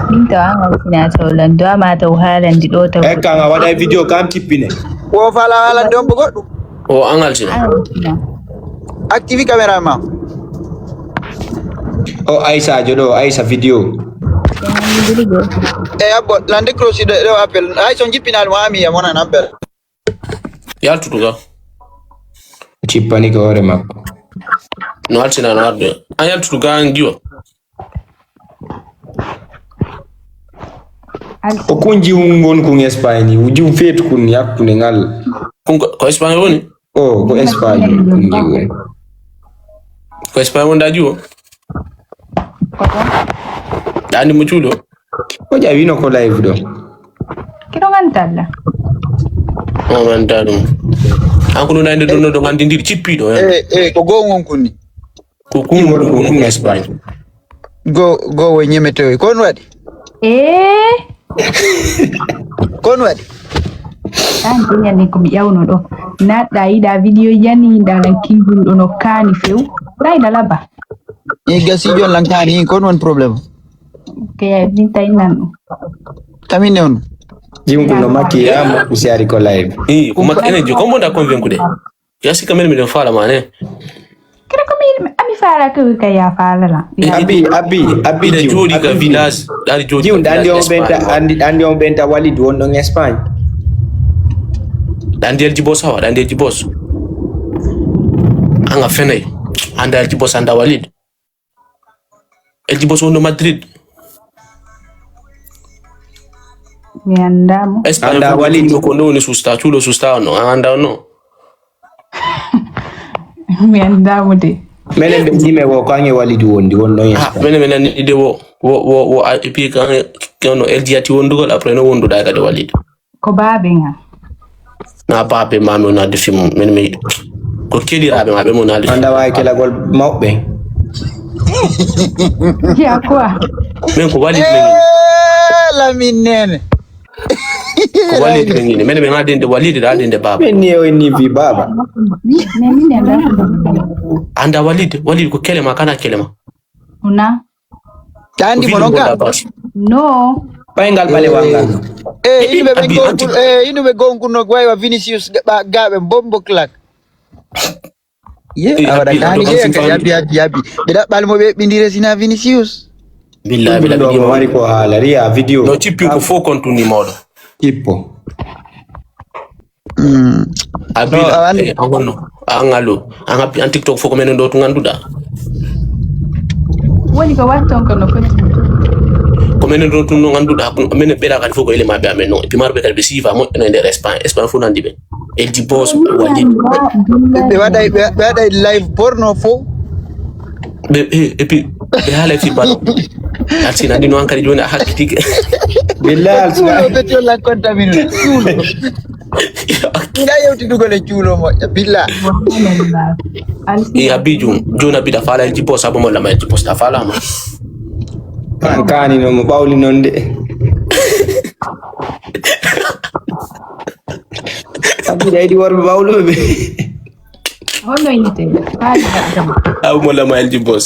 Minta anga sina tolan do amata halan di do ta kan wada video kam tippine wo fala halan don bugo o angal sina active cameraman o Aisha jodo Aisha video abbo lande cross do appel ay son jippinal wami ya mona appel yal tutuga tippani ko hore makko no altina no arde ayal tutuga ngiwa o kunji ngon ko Espagne uji fet kun yakune ngal ko Espagne woni ko Espagne kunji woni ko Espagne wonda jiwo dani mo chulo o jawino ko live do kido ngantalla o ngantalla ankuno nande donno do ngandi ndir cippido ko gongon kunni ko kungo ko Espagne go wo nyemete ko wadi kon wadi tan tinya ni ko yawno do na da video yani dalan kingul do no kani few dai da laba e gasi jon lankani kon won problem ke ni tay nan tamine on jimku no makia mo kusiari ko live kuma ene jo kombo da convaincre de yasi kamel mi fala mane kira ko mi ami fala ko kaya fala la abi de jodi ka village dari jodi andi on benta Walid won no Espagne dan del jibos hawa dan del jibos anga fenay anda jibos anda Walid el jibos won no Madrid mi andamo anda Walid ko no ni susta chulo susta no anda no mi andamo de melen be jime wo ko ange Walid wondi wonno Espagne melen ni de wo epi kan no LDT wondugol après no wonduda ga de Walid ko babe nga na babe mami na de film men me ko kedi rabe mabe mo na de anda way kala gol mawbe ya quoi men ko Walid men la minene ko Walid men men be ngade de Walid da de baba men ni vi baba ni anda Walid ko kelema kana kelema una kandi mononga no payngal bale wangal inu be gonku no gwai wa Vinicius gabe bombo clack awada kani yabi bida balmo be bindire sina Vinicius billahi do mari ko halaria video no tippi ko fo kontu ni modo tipo abila angono angalo anga TikTok fo ko men do to nganduda woni ko watton ko no foti ko men do to no nganduda ko men be la kan fo ko ele mabbe amen no e marbe kal be sifa mo en der Espagne fo nandi be el di boss Walid be wada live porno fo be et puis be hala fi balo atina dino ankari joni hakki billahi alsina be to la contamine ila yewti dugole chulo mo billahi abijum jona bida fala el di boss abo mo la ma el di boss ta fala ma kani no mo bawli non de abi dai di warbe bawlo be hono yite abo mo la ma el di boss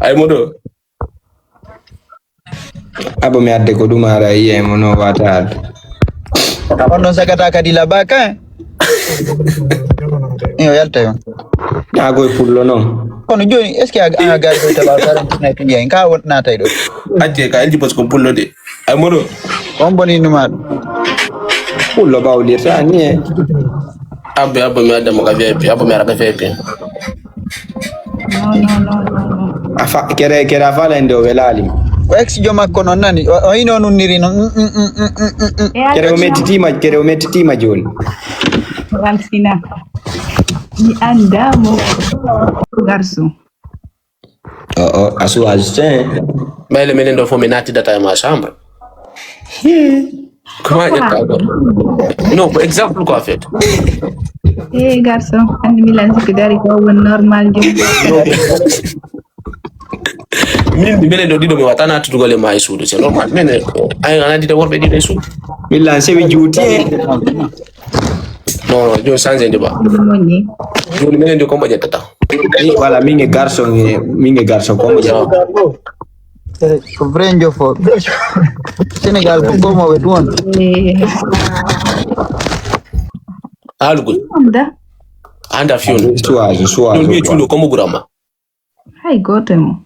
ay modo abo mi adde ko dumara yiye mo no wata ono sakata kadila baka yo yalta yo ago pullo non kono joni est ce que aga gardo taba tarantina to ngi ka wonna tay do ate ka eldi boss ko pullo de ay modo on boni numa pullo bawli tani abbe mi adda mo ga VIP abbe mi ara ga VIP no afa kera fala ndo welali ex joma kono nani o ino nuniri no kere o mettitima joni Valsina mi andamo garso asu azin mais le menen do fo mi nati data e ma chambre comment non par exemple quoi fait garçon andi mi lanzi ko dari ko won normal jom min menen do dido mi watana tutugole ma e suudu c'est normal menen ay ana dida worbe dida e suudu mi lanzi wi juuti Non, jon sanze ndi ba. Moni. Jon menen ndi ko mo jetta. Wala mingi garçon ko mo jetta. Ko Frenjo fo. Senegal ko gomo be don. Algo. Onda. Anda fiyon. Suwazo. Jon bi chulo ko mo gurama. Hay goto mo.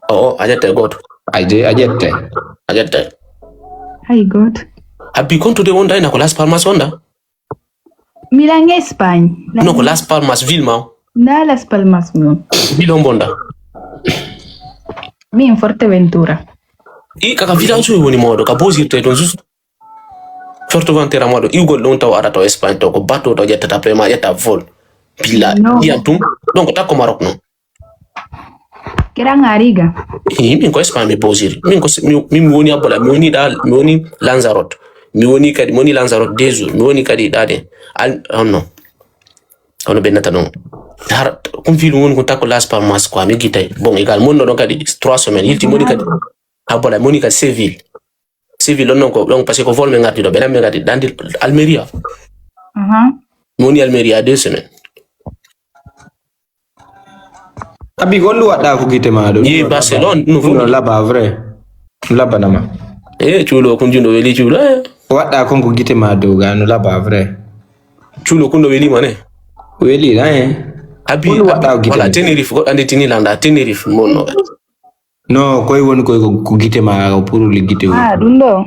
Oh, ajette goto. Ajette. Hay goto. Abi konto de wonda ina ko Las Palmas wonda. Milan Espagne. No ko Las Palmas ville ma. Na Las Palmas mo. Ville bonda. Mi in Forteventura. I kaka village woni modo ka bosirte don juste. Forteventura modo i gol don taw arato Espagne to ko bato to jetta prema jetta vol. Pilla yantum donc ta ko Maroc no. Kira ngariga. Min ko Espagne mi bosiri. Min woni abola mi woni Lanzarote. Mi woni kadi moni Lanzarote dezu mi woni kadi dade no ono benata non har kum filu won ko takko Las Palmas quoi mi gitay bon égal mon no kadi 3 semaines yilti moni kadi abola moni kadi Seville non ko donc parce que ko vol me ngati do benam me ngati dandi Almeria moni Almeria 2 semaines abi gollu wadda ko gite ma do ye Barcelone no laba vrai laba nama chulo kun jundo weli chulo wadda ko gite ma do gano laba vrai chulo kun do weli mane weli abi wala Tenerife ko ande tinilanda Tenerife monno no koy won ko gite ma pour le gite dundo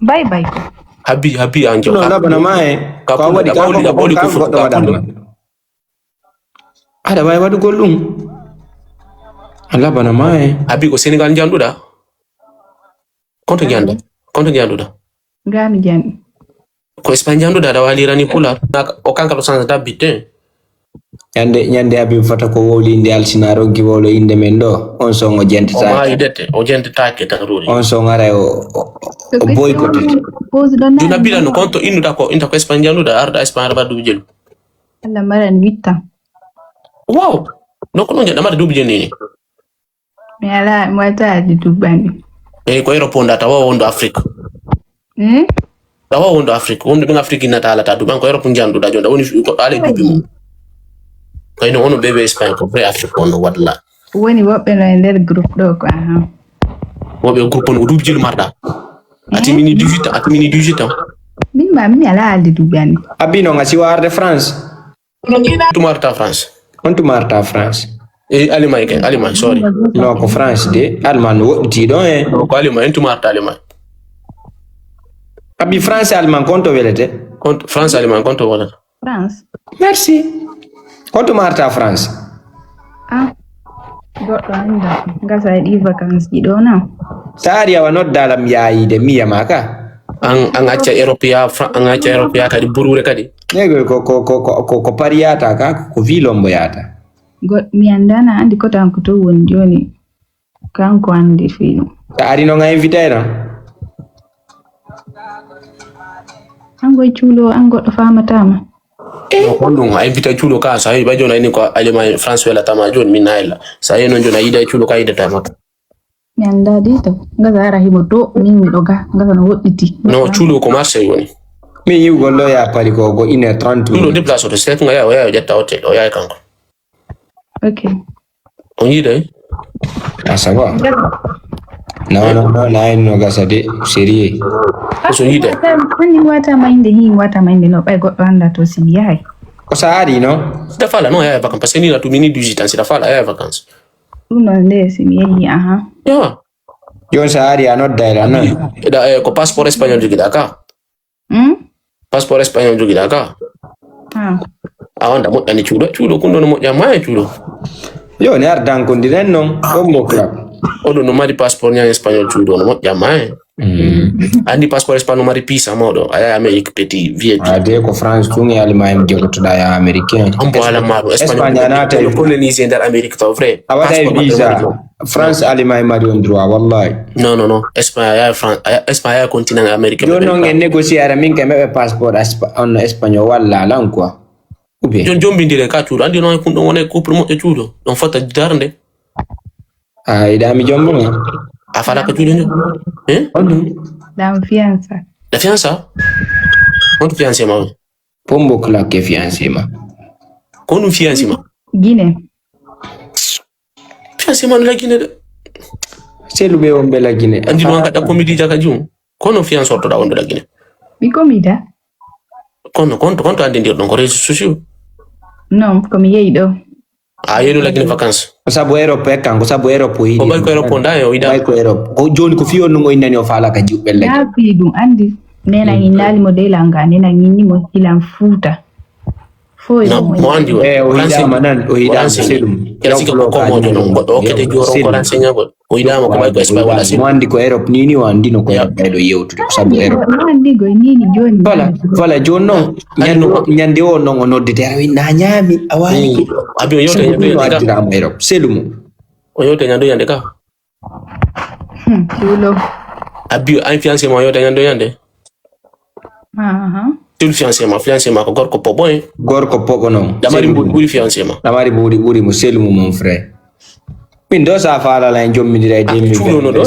bye bye habi anjo no laba nama ko wadi ka boli ko fu ada bay wadu gollum laba nama habi ko Senegal janduda konto janduda Gami jani. Ko Espagne janduda da walirani pula o kanka to sanza dabite nyande abi fata ko woli inde alsinaro giwolo inde men do on songo jenti ta o ma idete o jenti take takaruri on songara o boycott duna bila no konto inu da ko inta ko Espagne janduda arda Espagne ba du jelu alla mara 8 ans wow no ko non jada mara du jeni mi ala mwata di dubani ko Europe ta wa wondo Afrique tawa wondo Afrique wondo ben Afrique natala ta du ban ko Europe janduda jonda woni ko ale dubi mo kayno wono bebe Espagne ko pre Afrique wono wadla woni wobbe no nder groupe do ko wobbe groupe on dubi jil marda ati mini 18 ans min ma mi ala alde dubani abino ngasi warde France tu marta France on tu marta France Allemagne sorry no ko France de Allemagne wodi don ko Allemagne tu marta Allemagne abi France Allemagne konto welete France Allemagne konto wala France merci konto marta France goddo anda ngasa di vacances di do na tari awa noddalam yaayide miya maka an acca Europea kadi burure kadi nego ko pariyata ka ko vilombo yata god mi andana andi ko tan ko to woni joni kanko andi fi tari no nga invitera ango chulo ango do famatama ko dum ay invita chulo ka sa ba jona ni ko Allemagne France wala tama joni minayla sa yeno jona ida chulo ka ida tama mi anda dito ngasa ara hibo do min mi doga ngasa no wodditi no chulo ko Marseille woni mi yugo lo ya pali ko go 1h30 chulo déplacer to set nga ya jetta hotel o ya kanko okay on yide asaba no no gasa de sérieux so yide ni wata mainde no bay goddo anda to si yahay ko saari no da fala no ya vacances parce que ni na tu mini 18 ans da fala ya vacances uno nde si mi yahi ya yon saari anod daira no da ko passeport espagnol jogi da ka passeport espagnol jogi da ka awanda mo ani chulo kundo no mo jama chulo yo ne ardan ko diren non o mo club odo no mari passeport nya espagnol chulo no mo jama andi passeport espagnol mari pisa modo aya Amerique petit VIP ade ko France tungi Allemagne jogoto da ya américain ambo ala maro espagnol na ta coloniser dans Amerique to vrai awada visa France Allemagne mari on droit wallahi no Espagne ya continent Amerique yo no ngene négocier min ke mebe passeport on espagnol walla lan quoi ube jombi ndire ka chulo andi no kundo wona ko pour mo chulo don fata darnde ida mi jombo afala ka chulo ondo la fianza on fiancé ma Pombo kla ke fiancé ma. Kono fiancé ma. Guinée. Fiancé ma la Guinée de. Selu be on be la Guinée. Andi no ngata comedy jaka jum. Kono fiancé orto da on la Guinée. Mi comida? Kono andi ndir don ko réseaux sociaux. Non, komi yeyi do. A yelo la Guinée vacances. Sabu Europe e kanko sabu Europe yi. Ko bay ko Europe nda yo ida. Bay ko Europe. Ko joni ko fiyon no inani o fala ka jubbe la. Ya fi dum andi. Nena inali mo de langa nena nyinni mo hilan futa. No, mo andi o. O ida manan o ida selum. Kala sika ko mo no goddo kete joro ko renseigne go. O ida mo ko bay ko Espagne wala selum. Mo andi ko Europe ni o andi no ko do yewtude sabu Europe. Mo andi go ni joni. Voilà jonno nyande o no noddete ara na nyami awani. Abi o yote nyande ka Europe selum. O yote nyande ka. Chulo. Abi an fiancé mo yote nyande. Tul fiancé ma ko gorko pobo en. Gorko pobo non. Damari buri fiancé ma. Damari buri mo selum mon frère. Min do sa fala la jommi diray demi. Chulo no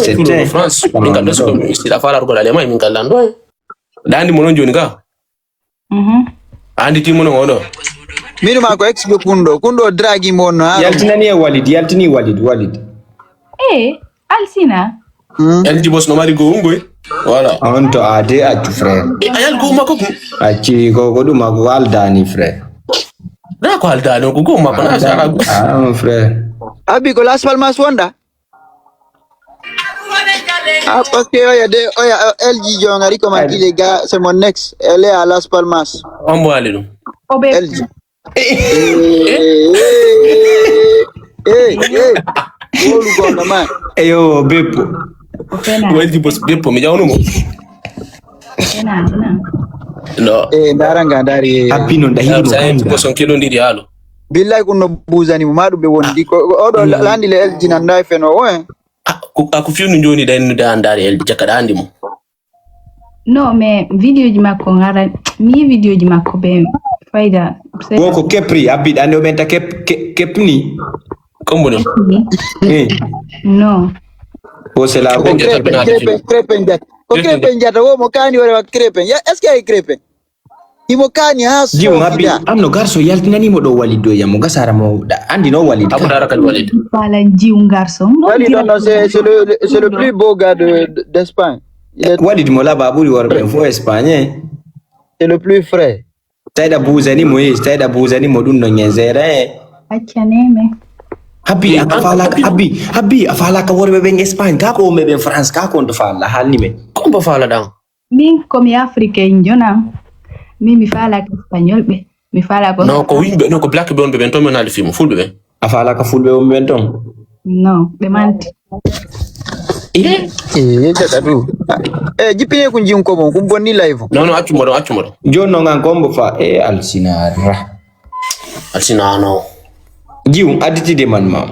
France. Min ka do so si la fala ko la le mai min ka lando. Dandi mo non joni ka. Andi ti mo non odo. Minu ma ko expe kundo dragi mo no. Yaltinani e Walid. Alsina. Elji boss no mari go ngoy. Voilà. Onto ade atu frère. Ayal go mako ko. Aci ko duma ko aldani frère. Da ko aldani ko mako na sara. Mon frère. Abi ko Las Palmas wonda. Parce que oya LG jongari ko ma les gars, c'est mon ex, elle est à Las Palmas. On boit aller. LG. Olu gonga man. Eyo bepo. Weldi boss bepo mi jawno mo. No. Ndaranga ndari. Apino ndahiro. Sai boss on kilo ndiri halo. Billahi kunno buzani mo madu be wondi ko odo landi le LG nan dai feno o aku fiu njoni da da andari LG jakada andi mo. No me video ji makko ngara mi video ji makko be faida. Woko kepri abid ande o benta kepni. Kombo no. No. O se la crepe njata. O crepe njata wo mo kani wala crepe. Ya est-ce qu'il y a crepe? Imo kani haso. Jiu ngapi amno garso yaltinani mo do walido ya mo gasara mo andi no walid. Abu dara kal walid. Wala jiu garso. Walid non c'est le plus beau gars d'Espagne. Walid mo la baburi warbe fo Espagne. C'est le plus frais. Taida buzani mo dun no nyezere. Acha neme. Habi afala ka worbe ben Espagne ka ko me ben France ka ko to fala halni me ko ba fala dan min ko mi africain jona mi fala ka espagnol be mi fala ko no ko wimbe no ko black be on be ben to menal film fulbe be afala ka fulbe on ben ton no be manti tatu jipine ku njim ko mo ku bonni live no accu modo jonno ngan kombo fa alsinara no jiu aditi de man ma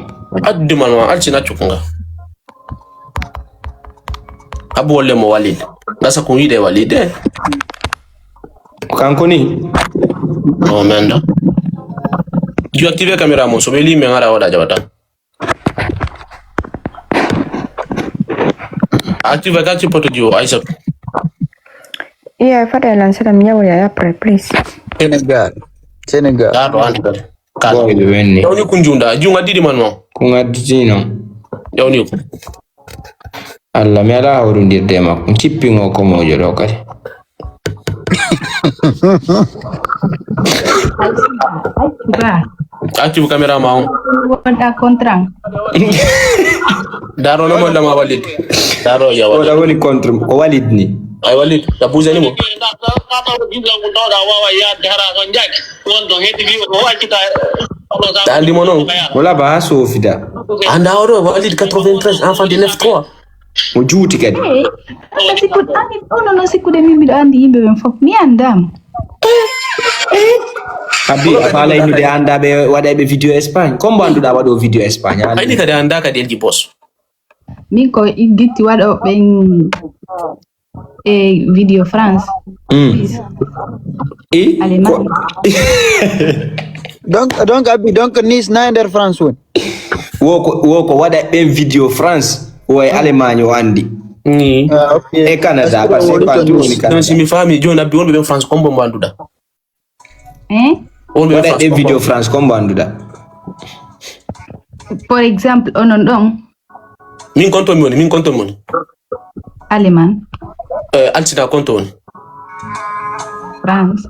alsina chukunga abu wole mo walid nasa ko yide walid kanko ni no menda ju active camera mo so be li me ngara wada jabata active ka ci poto ju aisha fada lancer mi yawo ya please Senegal do anti Boy de wenni. Yawni kunjunda junga didi man mo. Kunga dino. Yawni ko. Allah mi ala hawrundirde makko cippingo ko mojo do kadi. Active camera ma on. Wonda contrang. Daro no mo dama walid. Daro ya walid. Wala woni contre ko walid ni. Ay walid da buzani mo. Andi mo non. Wala ba sofida. Anda oro walid 93 enfant de 9-3. Mo juuti kadi. Sikut ani no sikude mi bido andi yimbe ben fop mi andam. Abi afala inu de anda be wada be video Espagne. Kombo anduda wado video Espagne. Ay ni kadi anda kadi elji boss. Min ko igitti wado ben video France. Allemagne. donc Nice na der France won. Woko wada ben video France way Allemagne wandi. Okay. E Canada parce que partout ni Canada. Non si mi fami jona bi won be France kombo mbanduda. On Wada de video France kombo anduda. For example, onon don min konto moni. Aleman, Altina konto woni. France.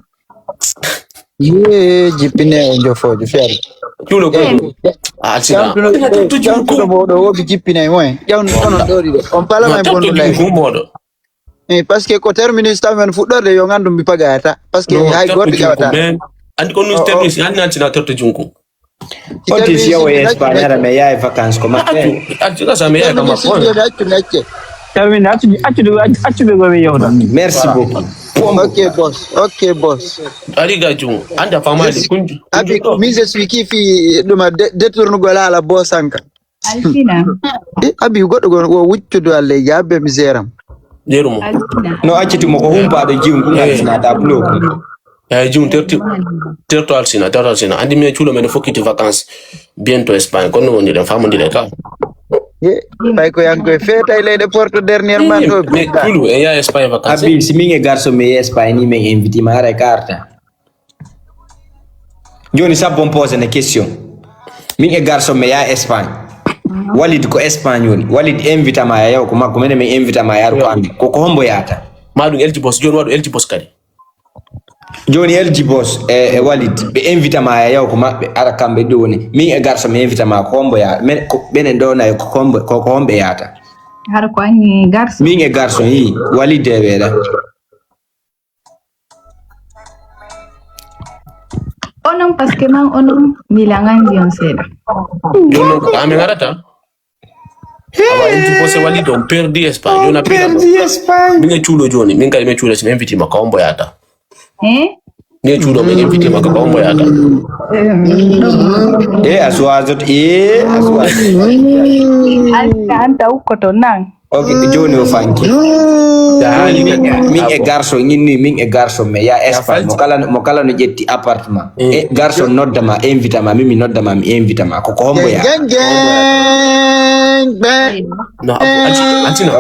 Ye jipine onjo fojo fiari. Chulo ko. Altina. Jantuno modo wobi jipine moy. Jawn onon dori de. On pala may bonu lay. Parce que ko terminus tamen fuddorde yo ngandum bi pagata. Parce que hay gordi gawata. Andi ko no terminus andi Altina torto junku. Otis yawo Espagne ara me yaay vacances ko matin. Altina sa me yaay kama pon. Termine accu go be yoda. Merci beaucoup. Ok boss. Ari gaju anda famali kunju. Abi mise suis kifi duma détourne go la boss anka. Altina. Abi goddo go wuccudo alle jabbe miseram. Jerumo. Altina. No accitu mo ko humpa do jium ko ngaltina ta block. June 30 Altina. Andi me chulo me fokiti vacances bientôt Espagne kono woni den famundi le ka. Bay ko yang koy feta ile de porto dernièrement do. Me chulo e ya Espagne vacances. Abi si minge garso me Espagne ni me inviti ma ara carta. Joni sa bon pose une question. Minge garso me ya Espagne. Walid ko Espagne woni. Walid invita ma ya ko makko mene me invita ma ya ko andi. Ko hombo yata. Madu LG boss John wadu LG boss kadi. Joni LG boss Walid be invita ma ya ko mabbe ara kambe do woni. Minge garso me invita ma ko hombo ya men ko benen do na ko hombe yata. Har ko ani garso. Minge garso yi Walid de weda. Onon parce que man onon milangan dion seda. John ko ame ngarata. Aba LG boss Walid on perdi Espagne. Jona perdi Espagne. Minge chulo Joni minga me chulo sin invite ma ko hombo yata. Ne chulo me invite ma ko hombo yata. Aswazot Anta ukoto nang. Okay, Joni ofanki. Min e garso me ya Espagne mo kala no jetti appartement. Garso nodda ma invita ma mimi nodda ma mi invita ma ko hombo ya. Gang. No, Altina.